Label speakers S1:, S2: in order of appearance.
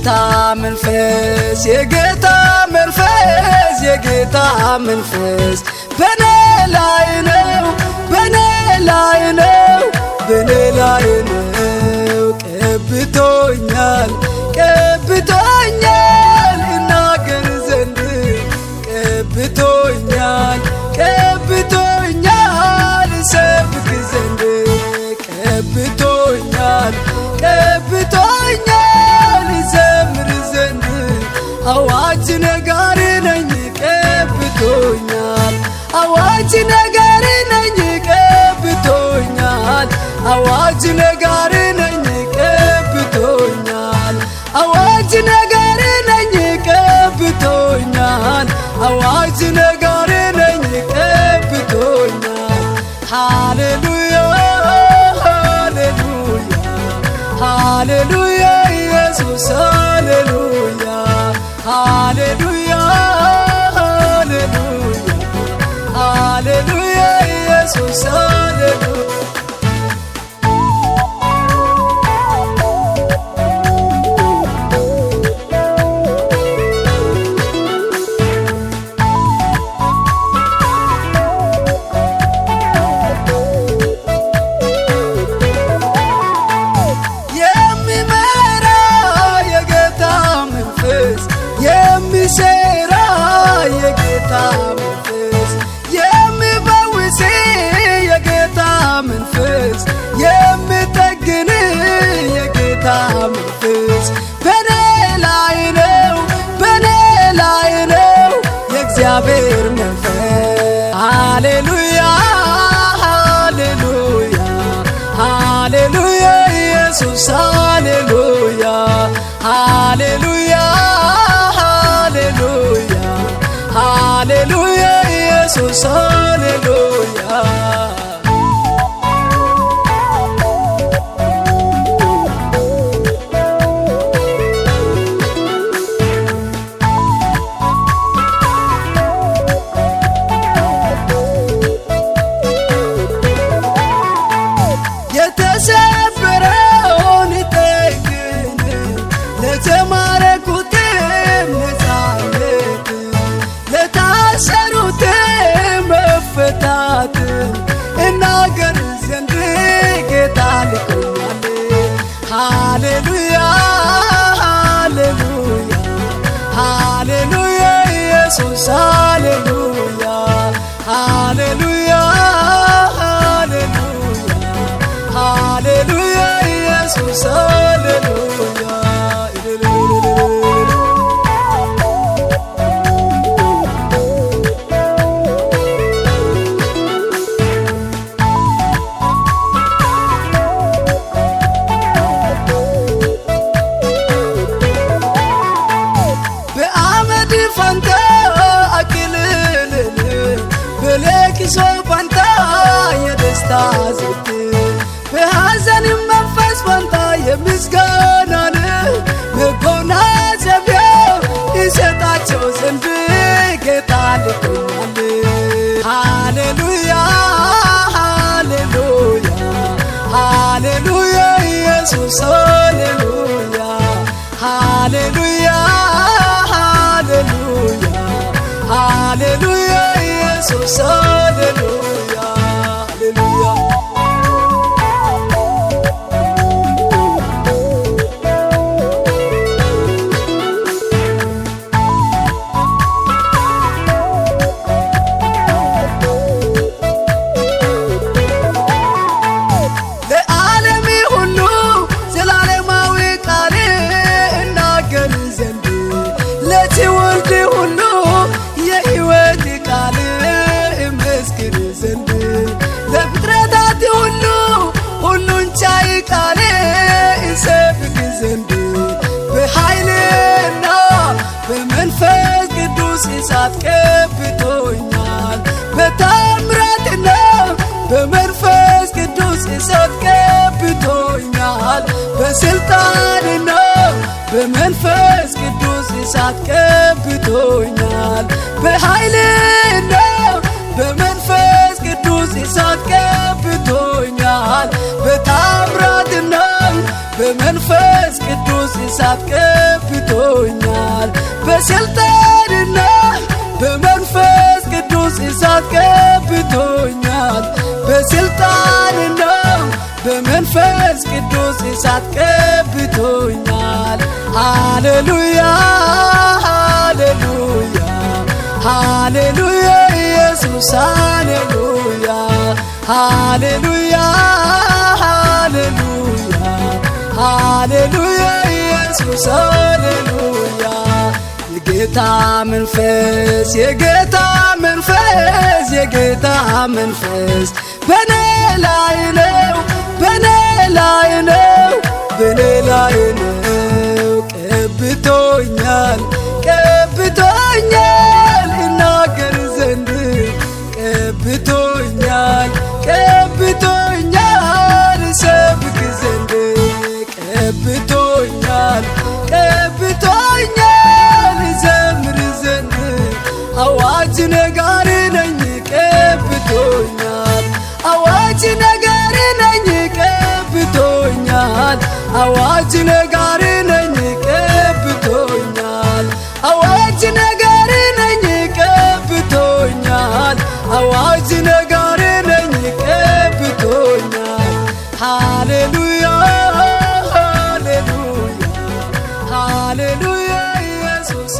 S1: የጌታ መንፈስ የጌታ መንፈስ የጌታ መንፈስ በኔ ላይ ነው በኔ ላይ ነው በኔ ላይ ነው ቀብቶኛል ቀብቶኛል እናገር ዘንድ ቀብቶኛል ቀብቶኛል ሰብክ ዘንድ ቀብቶኛል ቀብቶኛል ዘምር ዘንድ አዋጅ ነጋሪ ነኝ ቀብቶኛል አዋጅ ነጋሪ ነኝ ቀብቶኛል አዋጅ ነጋሪ ነኝ ቀብቶኛል አዋጅ ነጋሪ ነኝ ቀብቶኛል አዋጅ ነጋሪ ነኝ ቀብቶኛል ሃሌሉያ ሃሌሉያ ሃሌሉያ ኢየሱስ ሃሌሉያ ሃሌሉያ ሃሌሉያ ሃሌሉያ ኢየሱስ ሃሌሉያ የሚሰራ የጌታ መንፈስ የሚፈውስ የጌታ መንፈስ የሚጠግን የጌታ መንፈስ በኔ ላይ ነው በኔ ላይ ነው የእግዚአብሔር መንፈስ ሃሌሉያ ሃሌሉያ ሃሌሉያ ኢየሱስ ሃሌሉያ ሃሌሉያ ሃሌሉያ ኢየሱስ ሃሌሉያ የተሰበረውን ጠግን ለተማረኩት ነፃነት ለታሰሩት መፈታት እናገር ዘንድ ጌታ ልኮኛል ሃሌሉያ ሃሌሉያ ሃሌሉያ ኢየሱስ ሃሌሉያ ሃሌሉያ ሃሌሉያ ሃሌሉያ ኢየሱስ ሃሌሉያ በለቅሶ ፋንታ የደስታ ዝት በሐዘን መንፈስ ፋንታ የምስጋናን መጎናጸፊያ ይሰጣቸው ዘንድ ጌታ ልኮኛል ሃሌሉያ ሃሌሉያ ሃሌሉያ ኢየሱስ ሃሌሉያ ሃሌሉያ ሃሌሉያ ሃሌሉያ ኢየሱስ ሃሌሉያ ሃሌሉያ ለዓለም ሁሉ ዘላለማዊ ቃል እናገር ዘንድ ለትውልድ ሁሉ የሕይወት ቃል እመስክር ዘንድ ለፍጥረታት ሁሉ ሁሉን ቻይ ቃል እሰብክ ዘንድ በኃይልና በመንፈስ ቅዱስ እሳት ቀብቶኛል በታምራትና በመንፈስ ቅዱስ እሳት ቀብቶኛል በስልጣንና በመንፈስ ቅዱስ እሳት ቀብቶኛል በኃይልና በመንፈስ ቅዱስ እሳት ቀብቶኛል በታምራትና በመንፈስ ቅዱስ እሳት ቀብቶኛል በስልጣንና በመንፈስ ቅዱስ እሳት ቀብቶኛል። በስልጣንና በመንፈስ ቅዱስ እሳት ቀብቶኛል። ሃሌሉያ ሃሌሉያ ሃሌሉያ ኢየሱስ ሃሌሉያ ሃሌሉያ ሃሌሉያ ሃሌሉያ ኢየሱስ ሃሌሉያ። የጌታ መንፈስ የጌታ መንፈስ የጌታ መንፈስ በኔ ላይ ነው በኔ ላይ ነው በኔ ላይ ነው። ቀብቶኛል ቀብቶኛል እናገር ዘንድ ቀብቶኛል ቀብቶኛል ሰብክ ዘንድ ቀብቶኛል ቀብቶኛል ዘምር ዘንድ አዋጅ ነጋሪ ነኝ ቀብቶኛል አዋጅ ነጋሪ ነኝ ቀብቶኛል አዋጅ ነጋሪ ነኝ ቀብቶኛል አዋጅ ነጋሪ ነኝ ቀብቶኛል አዋጅ ነጋሪ ነኝ ቀብቶኛል። ሃሌሉያ ሃሌሉያ ሃሌሉያ ኢየሱስ